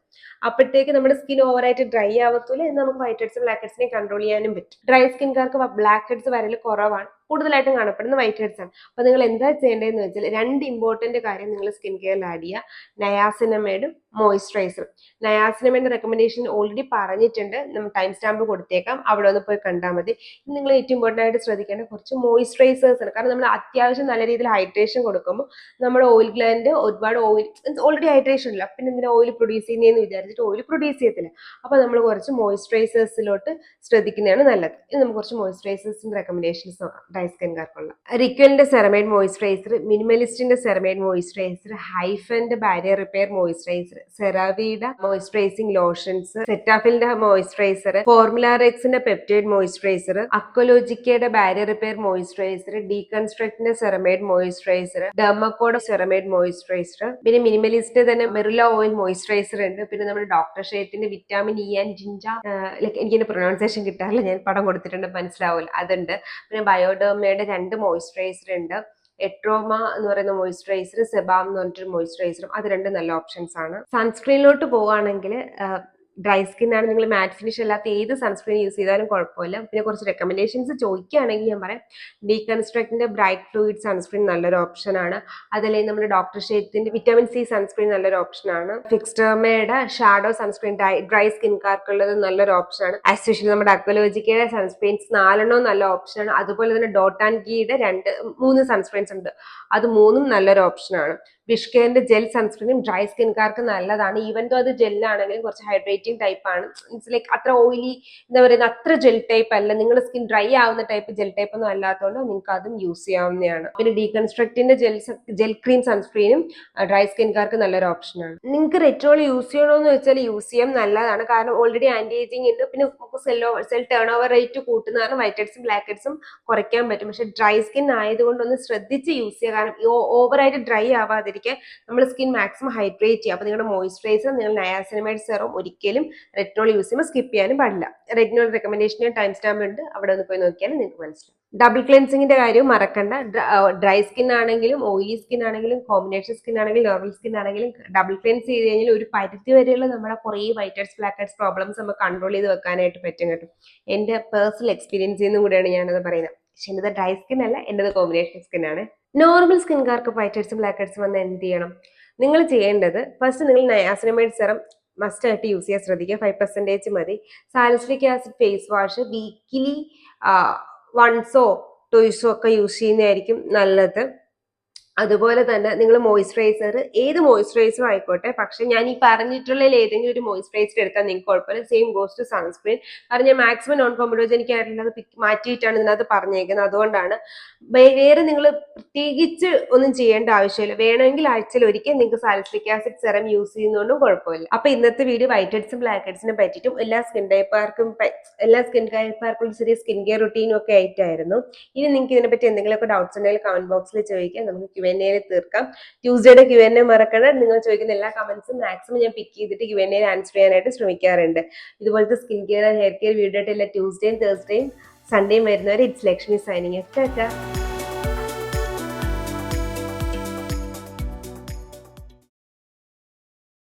അപ്പോഴത്തേക്ക് നമ്മുടെ സ്കിൻ ഓവറായിട്ട് ഡ്രൈ ആവത്തില്ല. എന്ന് നമുക്ക് വൈറ്റ് ഹെഡ്സും ബ്ലാക്ക് ഹെഡ്സിനെ കൺട്രോൾ ചെയ്യാനും പറ്റും. ഡ്രൈ സ്കിൻകാർക്ക് ബ്ലാക്ക് ഹെഡ്സ് വരൽ കുറവാണ്, കൂടുതലായിട്ടും കാണപ്പെടുന്ന വൈറ്റ് ഹെഡ്സ് ആണ്. അപ്പൊ നിങ്ങൾ എന്താ ചെയ്യേണ്ടതെന്ന് വെച്ചാൽ 2 ഇമ്പോർട്ടന്റ് കാര്യം നിങ്ങൾ സ്കിൻ കെയറിൽ ആഡ് ചെയ്യുക. നയാസിനമൈഡും മോയിസ്ചറൈസറും. നയാസിനമൈഡിന്റെ റെക്കമെൻഡേഷൻ ഓൾറെഡി പറഞ്ഞിട്ടുണ്ട്, നമ്മൾ ടൈം സ്റ്റാമ്പ് കൊടുത്തേക്കാം, അവിടെ ഒന്ന് പോയി കണ്ടാൽ മതി. നിങ്ങൾ ഏറ്റവും ഇമ്പോർട്ടൻ്റ് ആയിട്ട് ശ്രദ്ധിക്കേണ്ട കുറച്ച് മോയിസ്ചറൈസേഴ്സ് ആണ്. കാരണം നമ്മൾ അത്യാവശ്യം നല്ല രീതിയിൽ ഹൈഡ്രേഷൻ കൊടുക്കുമ്പോൾ നമ്മുടെ ഓയിൽ ഗ്ലാൻഡ് ഒരുപാട് ഓയിൽ ഓൾറെഡി ഹൈഡ്രേഷൻ ഇല്ല, പിന്നെ എന്തിനാ ഓയിൽ പ്രൊഡ്യൂസ് ചെയ്യുന്നതെന്ന് വിചാരിച്ചിട്ട് ഓയിൽ പ്രൊഡ്യൂസ് ചെയ്യത്തില്ല. അപ്പൊ നമ്മൾ കുറച്ച് മോയിസ്ചറൈസേഴ്സിലോട്ട് ശ്രദ്ധിക്കുന്നതാണ് നല്ലത്. ഇനി നമുക്ക് കുറച്ച് മോയിസ്ചറൈസേഴ്സിന്റെ റെക്കമെൻഡേഷൻസ് നോക്കാം. ഡ്രൈ സ്കിൻകാർക്കുള്ള റിക്വലിന്റെ സെറമൈഡ് മോയിസ്ചറൈസർ, മിനിമലിസ്റ്റിന്റെ സെറമൈഡ് മോയിസ്ചറൈസർ, ഹൈഫന്റെ ബാരിയർ റിപ്പയർ മോയിസ്ചറൈസർ, സെറാവിയുടെ മോയിസ്ചറൈസിംഗ് ലോഷൻസ്, സെറ്റാഫിലിന്റെ മോയിസ്ചറൈസർ, ഫോർമുലാറെക്സിന്റെ പെപ്റ്റൈഡ് മോയിസ്ചറൈസർ, അക്വലോജിക്കയുടെ ബാരിയർ റിപ്പയർ മോയിസ്ചറൈസർ, ഡീകൺസ്ട്രക്റ്റിന്റെ സെറമൈഡ് മോയിസ്ചറൈസർ, ഡെർമക്കോയുടെ സെറമൈഡ് മോയിസ്ചറൈസർ, പിന്നെ മിനിമലിസ്റ്റ് തന്നെ മെറില ഓയിൽ മോയിസ്ചറൈസർ ഉണ്ട്. പിന്നെ നമ്മുടെ ഡോക്ടർ ഷേറ്റിന്റെ vitamin E and ginger, like എനിക്കിന്റെ പ്രൊനൗൺസിയേഷൻ കിട്ടാറില്ല, ഞാൻ പടം കൊടുത്തിട്ടുണ്ട് മനസ്സിലാവില്ല, അതുണ്ട്. പിന്നെ ബയോഡെർമയുടെ 2 മോയിസ്ചറൈസർ ഉണ്ട്. എട്രോമ എന്ന് പറയുന്ന മോയിസ്ചറൈസർ, സെബാം എന്ന് പറഞ്ഞിട്ടൊരു മോയിസ്ചറൈസറും, അത് 2 നല്ല ഓപ്ഷൻസ് ആണ്. സൺസ്ക്രീനിലോട്ട് പോവുകയാണെങ്കിൽ ഡ്രൈ സ്കിൻ ആണ്, നിങ്ങൾ മാറ്റ് ഫിനിഷ് അല്ലാത്ത ഏത് സൺസ്ക്രീൻ യൂസ് ചെയ്താലും കുഴപ്പമില്ല. പിന്നെ കുറച്ച് റെക്കമെൻഡേഷൻസ് ചോദിക്കുകയാണെങ്കിൽ ഞാൻ പറയാം, ഡീകൺസ്ട്രക്റ്റിന്റെ ബ്രൈറ്റ് ഫ്ലൂയിഡ് സൺസ്ക്രീൻ നല്ലൊരു ഓപ്ഷനാണ്. അതല്ലെങ്കിൽ നമ്മുടെ ഡോക്ടർ ഷേറ്റിന്റെ വിറ്റാമിൻ സി സൺസ്ക്രീൻ നല്ലൊരു ഓപ്ഷനാണ്. ഫിക്സ്റ്റർമയുടെ ഷാഡോ സൺസ്ക്രീൻ ഡ്രൈ സ്കിൻകാർക്കുള്ളത് നല്ലൊരു ഓപ്ഷനാണ്. ആസ് യൂഷ്വൽ നമ്മുടെ അക്വലോജിക്കയുടെ സൺസ്ക്രീൻസ് 4 നല്ല ഓപ്ഷനാണ്. അതുപോലെ തന്നെ ഡോട്ട് ആൻഡ് ഗീയുടെ 3 സൺസ്ക്രീൻസ് ഉണ്ട്, അത് 3 നല്ലൊരു ഓപ്ഷനാണ്. വിഷ്കെയറിന്റെ ജെൽ സൺസ്ക്രീനും ഡ്രൈ സ്കിൻകാർക്ക് നല്ലതാണ്. ഈവൻ ദോ അത് ജെല്ലാണെങ്കിലും കുറച്ച് ഹൈഡ്രേറ്റിംഗ് ടൈപ്പ് ആണ്. മീൻസ് ലൈക്ക് അത്ര ഓയിലി എന്താ പറയുക, അത്ര ജെൽ ടൈപ്പ് അല്ല. നിങ്ങളുടെ സ്കിൻ ഡ്രൈ ആവുന്ന ടൈപ്പ് ജെൽ ടൈപ്പ് ഒന്നും അല്ലാത്തതുകൊണ്ട് നിങ്ങൾക്ക് അതും യൂസ് ചെയ്യാവുന്നതാണ്. പിന്നെ ഡീകൺസ്ട്രക്റ്റിന്റെ ജെൽ ക്രീം സൺസ്ക്രീനും ഡ്രൈ സ്കിൻകാർക്ക് നല്ലൊരു ഓപ്ഷനാണ്. നിങ്ങൾക്ക് റെറ്റിനോൾ യൂസ് ചെയ്യണമെന്ന് വെച്ചാൽ യൂസ് ചെയ്യാൻ നല്ലതാണ്. കാരണം ഓൾറെഡി ആന്റി ഏജിങ് ഉണ്ട്. പിന്നെ നമുക്ക് സെൽ ടേൺ ഓവർ റേറ്റ് കൂട്ടുന്ന കാരണം വൈറ്റ് ഹെഡ്സും ബ്ലാക്ക് ഹെഡ്സും കുറയ്ക്കാൻ പറ്റും. പക്ഷെ ഡ്രൈ സ്കിൻ ആയതുകൊണ്ട് ഒന്ന് ശ്രദ്ധിച്ച് യൂസ് ചെയ്യുക. കാരണം ഓവറായിട്ട് ഡ്രൈ ആവാതിരിക്കാൻ നമ്മൾ സ്കിൻ മാക്സിമം ഹൈഡ്രേറ്റ് ചെയ്യുക. അപ്പോൾ നിങ്ങളുടെ മോയിസ്ചറൈസർ, നിങ്ങൾ നയാസിനമൈഡ് സെറം ഒരിക്കലും റെറ്റിനോൾ യൂസ് ചെയ്യുമ്പോൾ സ്കിപ്പ് ചെയ്യാനും പാടില്ല. റെറ്റിനോൾ റെക്കമെൻഡേഷൻ ടൈം സ്റ്റാമ്പ് ഉണ്ട്, അവിടെ ഒന്ന് പോയി നോക്കിയാൽ നിങ്ങൾക്ക് മനസ്സിലാവും. ഡബിൾ ക്ലെൻസിങ്ങിന്റെ കാര്യവും മറക്കണ്ട. ഡ്രൈ സ്കിൻ ആണെങ്കിലും ഓയിലി സ്കിൻ ആണെങ്കിലും കോമ്പിനേഷൻ സ്കിൻ ആണെങ്കിലും നോർമൽ സ്കിൻ ആണെങ്കിലും ഡബിൾ ക്ലെൻസ് ചെയ്ത് കഴിഞ്ഞാൽ ഒരു പരിധി വരെയുള്ള നമ്മുടെ കുറേ whiteheads blackheads problems നമുക്ക് കൺട്രോൾ ചെയ്ത് വെക്കാനായിട്ട് പറ്റും കേട്ടോ. എൻ്റെ പേഴ്സണൽ എക്സ്പീരിയൻസിൽ നിന്നും കൂടെയാണ് ഞാനത് പറയുന്നത്. പക്ഷെ എന്നത് ഡ്രൈ സ്കിൻ അല്ല, എന്നത് കോമ്പിനേഷൻ സ്കിൻ ആണ്. നോർമൽ സ്കിൻകാർക്ക് വൈറ്റ് ഹെഡ്സും ബ്ലാക്ക് ഹെഡ്സും വന്ന് എന്ത് ചെയ്യണം? നിങ്ങൾ ചെയ്യേണ്ടത് ഫസ്റ്റ് നിങ്ങൾ നയാസിനമൈഡ് സെറം മസ്റ്റ് ആയിട്ട് യൂസ് ചെയ്യാൻ ശ്രദ്ധിക്കുക. 5% മതി. Salicylic acid face wash weekly വൺസോ ട്വൈസോ ഒക്കെ യൂസ് ചെയ്യുന്നതായിരിക്കും നല്ലത്. അതുപോലെ തന്നെ നിങ്ങൾ മോയ്സ്ചറൈസർ ഏത് മോയ്സ്ചറൈസറും ആയിക്കോട്ടെ, പക്ഷെ ഞാൻ ഈ പറഞ്ഞിട്ടുള്ളതിൽ ഏതെങ്കിലും ഒരു മോയ്സ്ചറൈസർ എടുത്താൽ നിങ്ങൾക്ക് കുഴപ്പമില്ല. Same goes to sunscreen. കാരണം ഞാൻ മാക്സിമം നോൺ കോംപ്രമൈസിങ് ആയിട്ടുള്ളത് മാറ്റിയിട്ടാണ് ഇതിനകത്ത് പറഞ്ഞേക്കുന്നത്. അതുകൊണ്ടാണ് വേറെ നിങ്ങൾ പ്രത്യേകിച്ച് ഒന്നും ചെയ്യേണ്ട ആവശ്യമില്ല. വേണമെങ്കിൽ ആഴ്ചയിൽ ഒരിക്കൽ നിങ്ങൾക്ക് സാലിസിലിക് ആസിഡ് സെറം യൂസ് ചെയ്യുന്നതുകൊണ്ടും കുഴപ്പമില്ല. അപ്പൊ ഇന്നത്തെ വീഡിയോ വൈറ്റ് ഹെഡ്സും ബ്ലാക്ക് ഹെഡ്സിനെ പറ്റിയിട്ടും എല്ലാ സ്കിൻ ടൈപ്പുകാർക്കും ചെറിയ സ്കിൻ കെയർ റുട്ടീനും ഒക്കെ ആയിട്ടായിരുന്നു. ഇനി നിങ്ങൾക്ക് ഇതിനെപ്പറ്റി എന്തെങ്കിലുമൊക്കെ ഡൗട്ട്സ് ഉണ്ടെങ്കിൽ കമന്റ് ബോക്സിൽ ചോദിക്കാം, നമുക്ക് Q&A തീർക്കാം. ട്യൂസ്ഡേയുടെ Q&A മറക്കണം. നിങ്ങൾ ചോദിക്കുന്ന എല്ലാ കമന്റ്സും മാക്സിമം ഞാൻ പിക്ക് ചെയ്തിട്ട് Q&A ആൻസർ ചെയ്യാനായിട്ട് ശ്രമിക്കാറുണ്ട്. ഇതുപോലത്തെ skin care and hair care video ആയിട്ട് എല്ലാ ട്യൂസ്ഡേയും തേഴ്സ്ഡേയും സൺഡേയും വരുന്നവരെ ഇറ്റ്സ് ലക്ഷ്മി സൈനിങ്. ടാറ്റാ.